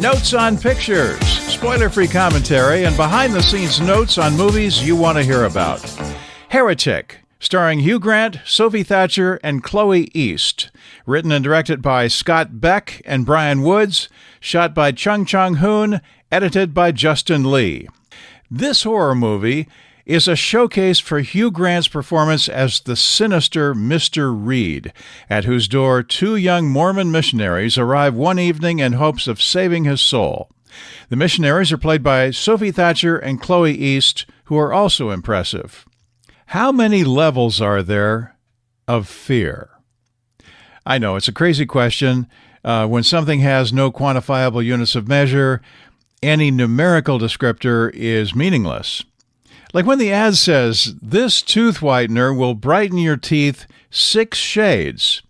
Notes on Pictures, spoiler-free commentary, and behind-the-scenes notes on movies you want to hear about. Heretic, starring Hugh Grant, Sophie Thatcher, and Chloe East. Written and directed by Scott Beck and Brian Woods. Shot by Chung Chong-hoon. Edited by Justin Lee. This horror movie is a showcase for Hugh Grant's performance as the sinister Mr. Reed, at whose door two young Mormon missionaries arrive one evening in hopes of saving his soul. The missionaries are played by Sophie Thatcher and Chloe East, who are also impressive. How many levels are there of fear? I know, it's a crazy question. When something has no quantifiable units of measure, any numerical descriptor is meaningless. Like when the ad says, this tooth whitener will brighten your teeth 6 shades.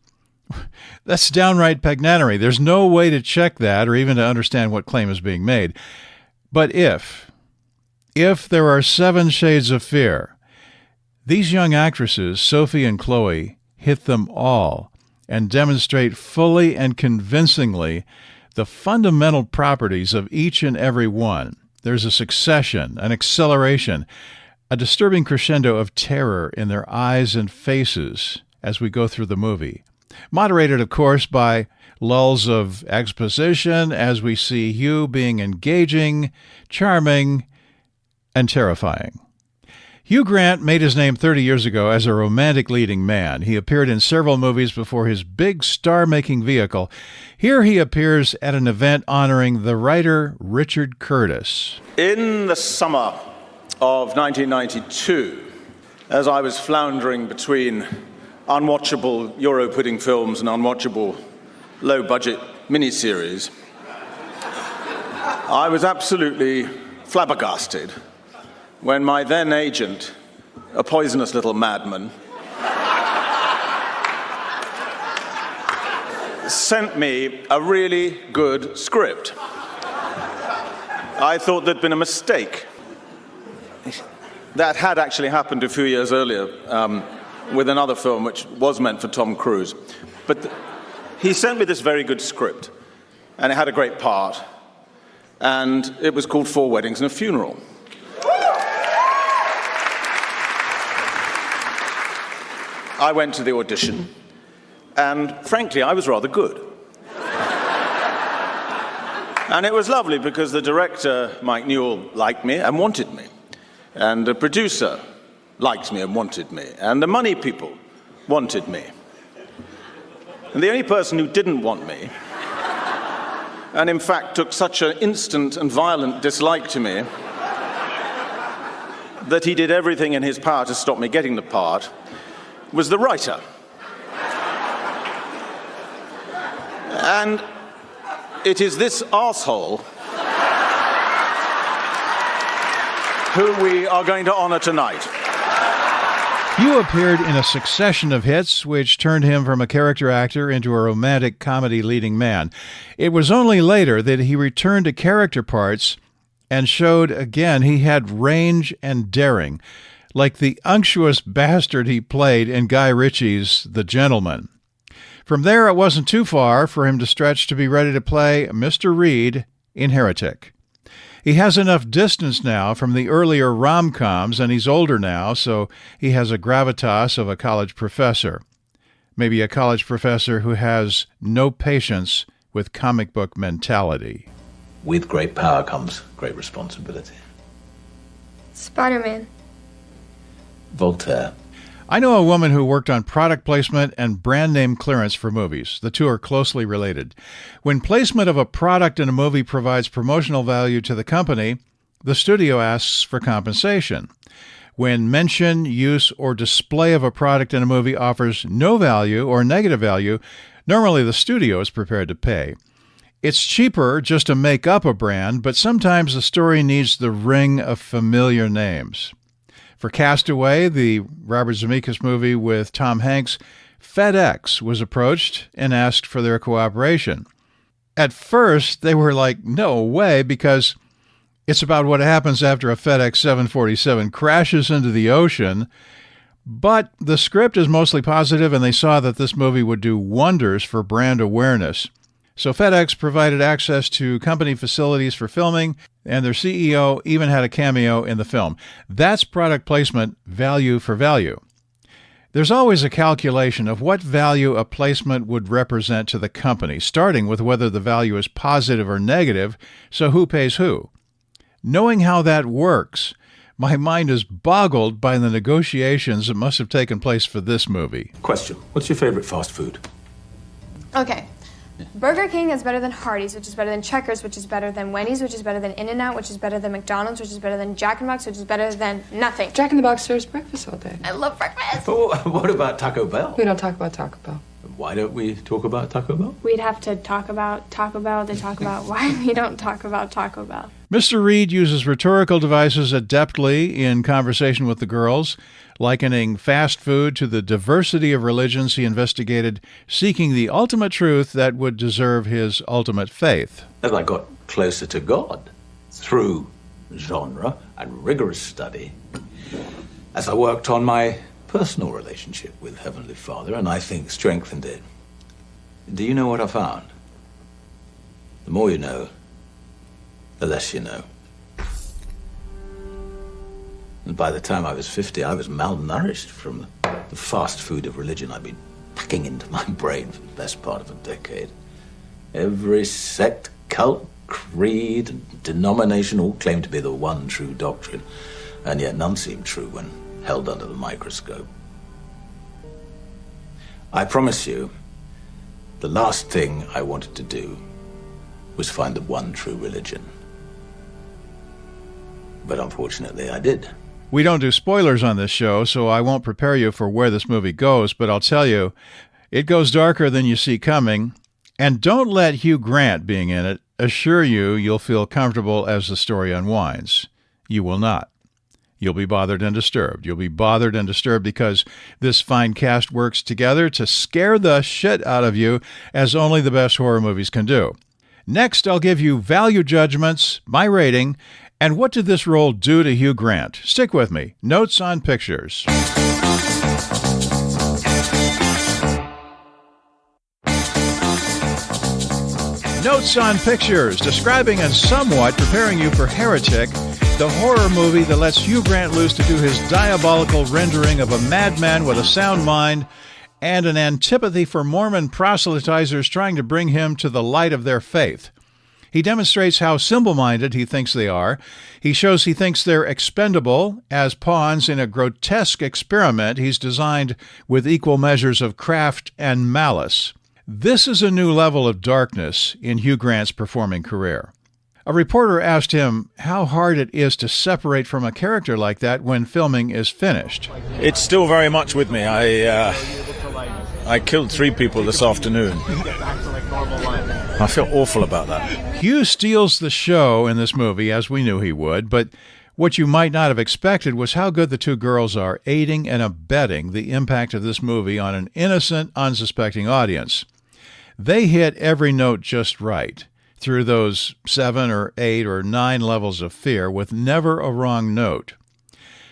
That's downright pagnanery. There's no way to check that or even to understand what claim is being made. But if there are 7 shades of fear, these young actresses, Sophie and Chloe, hit them all and demonstrate fully and convincingly the fundamental properties of each and every one. There's a succession, an acceleration, a disturbing crescendo of terror in their eyes and faces as we go through the movie. Moderated, of course, by lulls of exposition as we see Hugh being engaging, charming, and terrifying. Hugh Grant made his name 30 years ago as a romantic leading man. He appeared in several movies before his big star-making vehicle. Here he appears at an event honoring the writer Richard Curtis. In the summer of 1992, as I was floundering between unwatchable Euro pudding films and unwatchable low-budget miniseries, I was absolutely flabbergasted when my then agent, a poisonous little madman, sent me a really good script. I thought there'd been a mistake. That had actually happened a few years earlier with another film which was meant for Tom Cruise. But he sent me this very good script, and it had a great part, and it was called 4 Weddings and a Funeral. I went to the audition, and frankly, I was rather good. And it was lovely because the director, Mike Newell, liked me and wanted me. And the producer liked me and wanted me. And the money people wanted me. And the only person who didn't want me, and in fact took such an instant and violent dislike to me, that he did everything in his power to stop me getting the part, was the writer. And it is this arsehole who we are going to honor tonight. Hugh appeared in a succession of hits which turned him from a character actor into a romantic comedy leading man. It was only later that he returned to character parts and showed again he had range and daring, like the unctuous bastard he played in Guy Ritchie's The Gentleman. From there, it wasn't too far for him to stretch to be ready to play Mr. Reed in Heretic. He has enough distance now from the earlier rom-coms, and he's older now, so he has a gravitas of a college professor. Maybe a college professor who has no patience with comic book mentality. With great power comes great responsibility. Spider-Man. Voltaire. I know a woman who worked on product placement and brand name clearance for movies. The two are closely related. When placement of a product in a movie provides promotional value to the company, the studio asks for compensation. When mention, use, or display of a product in a movie offers no value or negative value, normally the studio is prepared to pay. It's cheaper just to make up a brand, but sometimes the story needs the ring of familiar names. For Castaway, the Robert Zemeckis movie with Tom Hanks, FedEx was approached and asked for their cooperation. At first, they were like, no way, because it's about what happens after a FedEx 747 crashes into the ocean. But the script is mostly positive, and they saw that this movie would do wonders for brand awareness. So FedEx provided access to company facilities for filming, and their CEO even had a cameo in the film. That's product placement, value for value. There's always a calculation of what value a placement would represent to the company, starting with whether the value is positive or negative, so who pays who. Knowing how that works, my mind is boggled by the negotiations that must have taken place for this movie. Question. What's your favorite fast food? Okay. Burger King is better than Hardee's, which is better than Checkers, which is better than Wendy's, which is better than In-N-Out, which is better than McDonald's, which is better than Jack in the Box, which is better than nothing. Jack in the Box serves breakfast all day. I love breakfast. But what about Taco Bell? We don't talk about Taco Bell. Why don't we talk about Taco Bell? We'd have to talk about Taco Bell to talk about why we don't talk about Taco Bell. Mr. Reed uses rhetorical devices adeptly in conversation with the girls, likening fast food to the diversity of religions he investigated, seeking the ultimate truth that would deserve his ultimate faith. As I got closer to God through genre and rigorous study, as I worked on my personal relationship with Heavenly Father, and I think strengthened it. Do you know what I found? The more you know, the less you know. And by the time I was 50, I was malnourished from the fast food of religion I'd been packing into my brain for the best part of a decade. Every sect, cult, creed, and denomination all claimed to be the one true doctrine, and yet none seemed true when held under the microscope. I promise you, the last thing I wanted to do was find the one true religion. But unfortunately, I did. We don't do spoilers on this show, so I won't prepare you for where this movie goes, but I'll tell you, it goes darker than you see coming, and don't let Hugh Grant being in it assure you you'll feel comfortable as the story unwinds. You will not. You'll be bothered and disturbed. You'll be bothered and disturbed because this fine cast works together to scare the shit out of you as only the best horror movies can do. Next, I'll give you value judgments, my rating, and what did this role do to Hugh Grant? Stick with me. Notes on Pictures. Notes on Pictures, describing and somewhat preparing you for Heretic, the horror movie that lets Hugh Grant loose to do his diabolical rendering of a madman with a sound mind and an antipathy for Mormon proselytizers trying to bring him to the light of their faith. He demonstrates how simple-minded he thinks they are. He shows he thinks they're expendable as pawns in a grotesque experiment he's designed with equal measures of craft and malice. This is a new level of darkness in Hugh Grant's performing career. A reporter asked him how hard it is to separate from a character like that when filming is finished. It's still very much with me. I killed 3 people this afternoon. I feel awful about that. Hugh steals the show in this movie, as we knew he would, but what you might not have expected was how good the two girls are aiding and abetting the impact of this movie on an innocent, unsuspecting audience. They hit every note just right, through those 7 or 8 or 9 levels of fear with never a wrong note.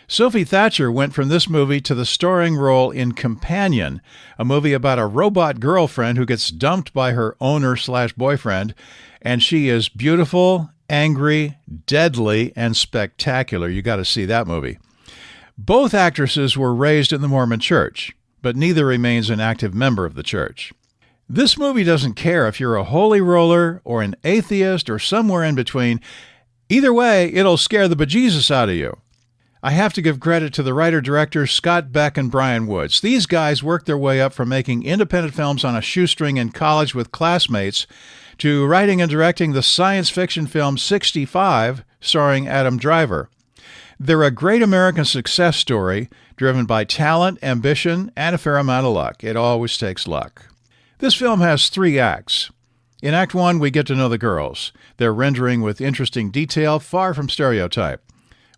Sophie Thatcher went from this movie to the starring role in Companion, a movie about a robot girlfriend who gets dumped by her owner/boyfriend, and she is beautiful, angry, deadly, and spectacular. You got to see that movie. Both actresses were raised in the Mormon Church, but neither remains an active member of the church. This movie doesn't care if you're a holy roller or an atheist or somewhere in between. Either way, it'll scare the bejesus out of you. I have to give credit to the writer-directors Scott Beck and Brian Woods. These guys worked their way up from making independent films on a shoestring in college with classmates to writing and directing the science fiction film 65, starring Adam Driver. They're a great American success story driven by talent, ambition, and a fair amount of luck. It always takes luck. This film has 3 acts. In Act 1, we get to know the girls. They're rendering with interesting detail, far from stereotype.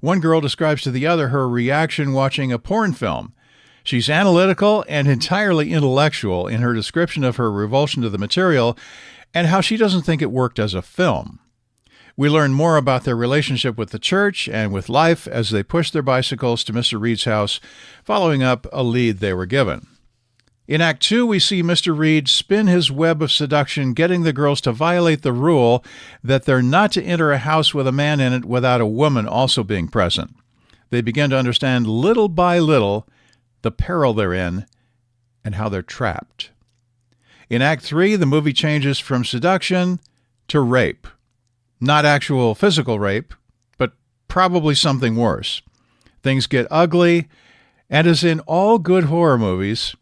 One girl describes to the other her reaction watching a porn film. She's analytical and entirely intellectual in her description of her revulsion to the material and how she doesn't think it worked as a film. We learn more about their relationship with the church and with life as they push their bicycles to Mr. Reed's house, following up a lead they were given. In Act 2, we see Mr. Reed spin his web of seduction, getting the girls to violate the rule that they're not to enter a house with a man in it without a woman also being present. They begin to understand little by little the peril they're in and how they're trapped. In Act 3, the movie changes from seduction to rape. Not actual physical rape, but probably something worse. Things get ugly, and as in all good horror movies,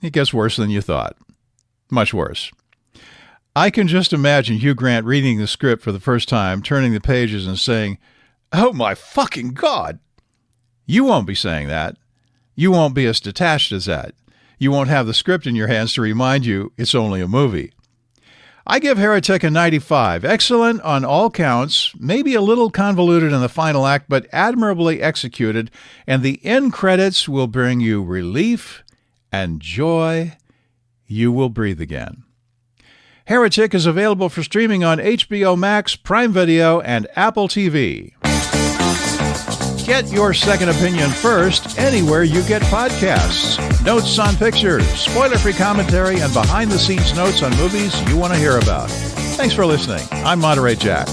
it gets worse than you thought. Much worse. I can just imagine Hugh Grant reading the script for the first time, turning the pages and saying, "Oh my fucking God!" You won't be saying that. You won't be as detached as that. You won't have the script in your hands to remind you it's only a movie. I give Heretic a 95. Excellent on all counts, maybe a little convoluted in the final act, but admirably executed, and the end credits will bring you relief and joy. You will breathe again. Heretic is available for streaming on HBO Max, Prime Video, and Apple TV. Get your second opinion first anywhere you get podcasts. Notes on pictures, spoiler-free commentary, and behind-the-scenes notes on movies you want to hear about. Thanks for listening. I'm Monterey Jack.